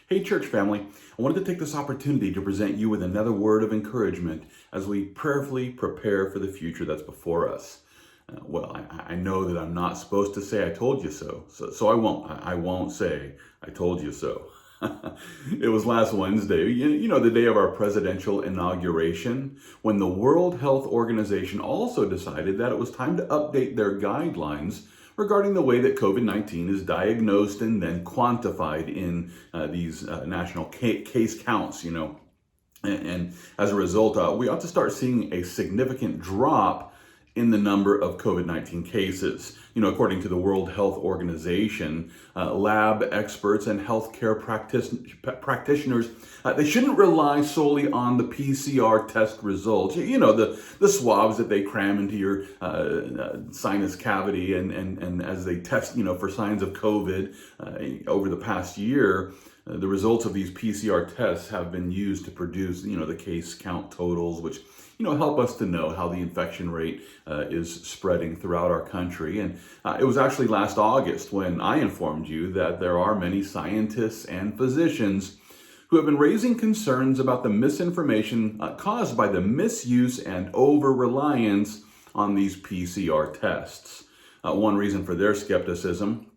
Hey, church family, I wanted to take this opportunity to present you with another word of encouragement as we prayerfully prepare for the future that's before us. I know that I'm not supposed to say I told you so I won't. I won't say I told you so. It was last Wednesday, the day of our presidential inauguration, when the World Health Organization also decided that it was time to update their guidelines regarding the way that COVID-19 is diagnosed and then quantified in these national case counts, And as a result, we ought to start seeing a significant drop in the number of COVID-19 cases. According to the World Health Organization, lab experts and healthcare practitioners, they shouldn't rely solely on the PCR test results. The swabs that they cram into your sinus cavity and as they test, for signs of COVID over the past year. The results of these PCR tests have been used to produce, the case count totals, which, help us to know how the infection rate is spreading throughout our country. And it was actually last August when I informed you that there are many scientists and physicians who have been raising concerns about the misinformation caused by the misuse and over-reliance on these PCR tests. One reason for their skepticism,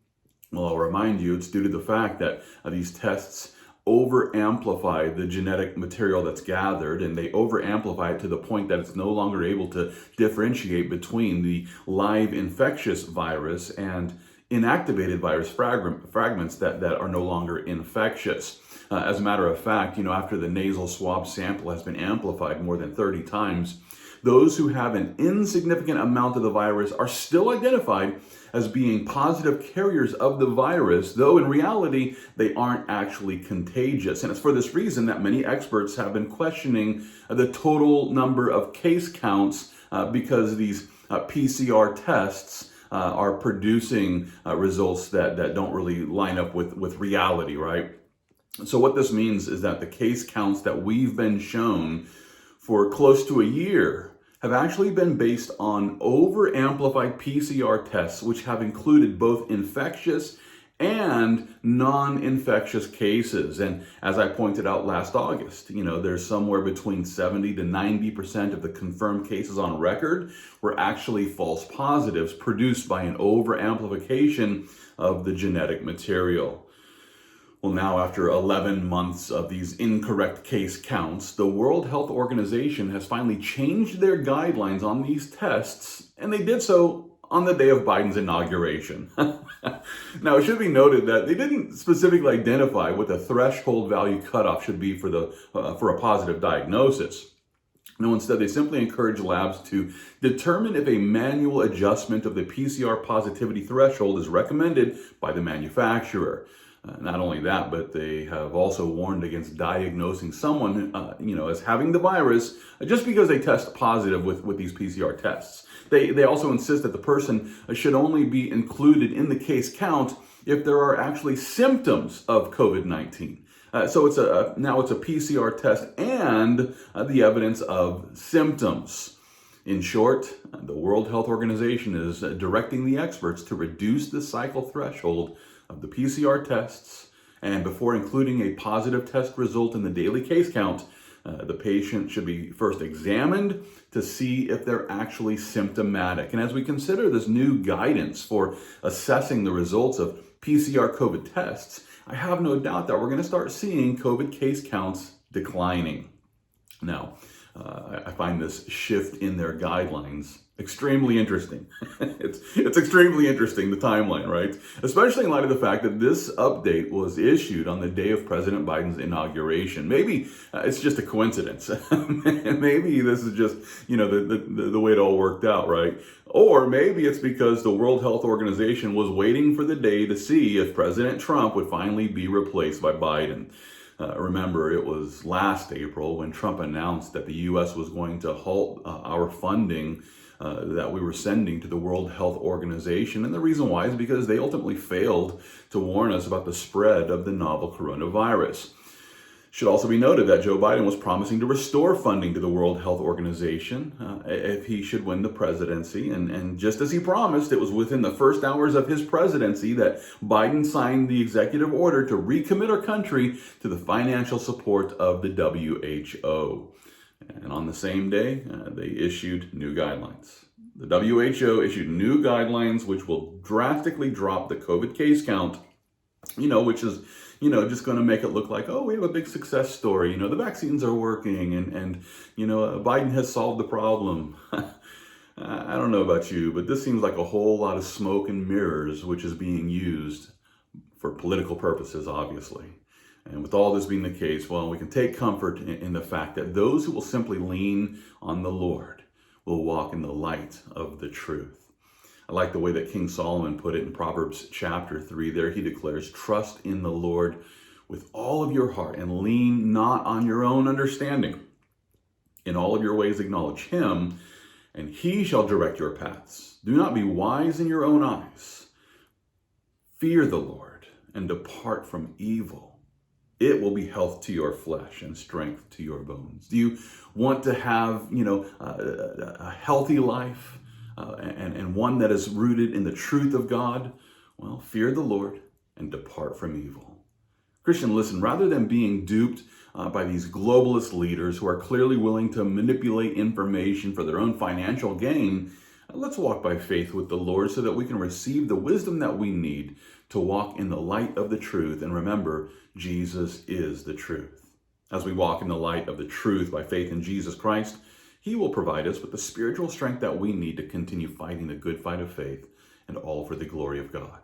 well, I'll remind you, it's due to the fact that these tests over-amplify the genetic material that's gathered, and they over-amplify it to the point that it's no longer able to differentiate between the live infectious virus and inactivated virus fragments that are no longer infectious. As a matter of fact, after the nasal swab sample has been amplified more than 30 times, those who have an insignificant amount of the virus are still identified as being positive carriers of the virus, though in reality, they aren't actually contagious. And it's for this reason that many experts have been questioning the total number of case counts because these PCR tests are producing results that don't really line up with reality, right? So what this means is that the case counts that we've been shown for close to a year have actually been based on over-amplified PCR tests, which have included both infectious and non-infectious cases. And as I pointed out last August, there's somewhere between 70 to 90% of the confirmed cases on record were actually false positives produced by an over-amplification of the genetic material. Well, now after 11 months of these incorrect case counts, the World Health Organization has finally changed their guidelines on these tests, and they did so on the day of Biden's inauguration. Now, it should be noted that they didn't specifically identify what the threshold value cutoff should be for a positive diagnosis. No, instead, they simply encourage labs to determine if a manual adjustment of the PCR positivity threshold is recommended by the manufacturer. Not only that, but they have also warned against diagnosing someone, as having the virus just because they test positive with these PCR tests. They also insist that the person should only be included in the case count if there are actually symptoms of COVID-19. So now it's a PCR test and the evidence of symptoms. In short, the World Health Organization is directing the experts to reduce the cycle threshold of the PCR tests, and before including a positive test result in the daily case count, the patient should be first examined to see if they're actually symptomatic. And as we consider this new guidance for assessing the results of PCR COVID tests, I have no doubt that we're going to start seeing COVID case counts declining. Now, I find this shift in their guidelines extremely interesting. It's extremely interesting, the timeline, right? Especially in light of the fact that this update was issued on the day of President Biden's inauguration. Maybe it's just a coincidence. Maybe this is just, the way it all worked out, right? Or maybe it's because the World Health Organization was waiting for the day to see if President Trump would finally be replaced by Biden. Remember, it was last April when Trump announced that the U.S. was going to halt our funding that we were sending to the World Health Organization. And the reason why is because they ultimately failed to warn us about the spread of the novel coronavirus. Should also be noted that Joe Biden was promising to restore funding to the World Health Organization if he should win the presidency. And just as he promised, it was within the first hours of his presidency that Biden signed the executive order to recommit our country to the financial support of the WHO. And on the same day, they issued new guidelines. The WHO issued new guidelines which will drastically drop the COVID case count, which is just going to make it look like, oh, we have a big success story. The vaccines are working and Biden has solved the problem. I don't know about you, but this seems like a whole lot of smoke and mirrors, which is being used for political purposes, obviously. And with all this being the case, well, we can take comfort in the fact that those who will simply lean on the Lord will walk in the light of the truth. I like the way that King Solomon put it in Proverbs chapter 3. There he declares, trust in the Lord with all of your heart and lean not on your own understanding. In all of your ways acknowledge him, and he shall direct your paths. Do not be wise in your own eyes. Fear the Lord and depart from evil. It will be health to your flesh and strength to your bones. Do you want to have, a healthy life? And one that is rooted in the truth of God? Well, fear the Lord and depart from evil. Christian, listen, rather than being duped by these globalist leaders who are clearly willing to manipulate information for their own financial gain, let's walk by faith with the Lord so that we can receive the wisdom that we need to walk in the light of the truth. And remember, Jesus is the truth. As we walk in the light of the truth by faith in Jesus Christ, he will provide us with the spiritual strength that we need to continue fighting the good fight of faith, and all for the glory of God.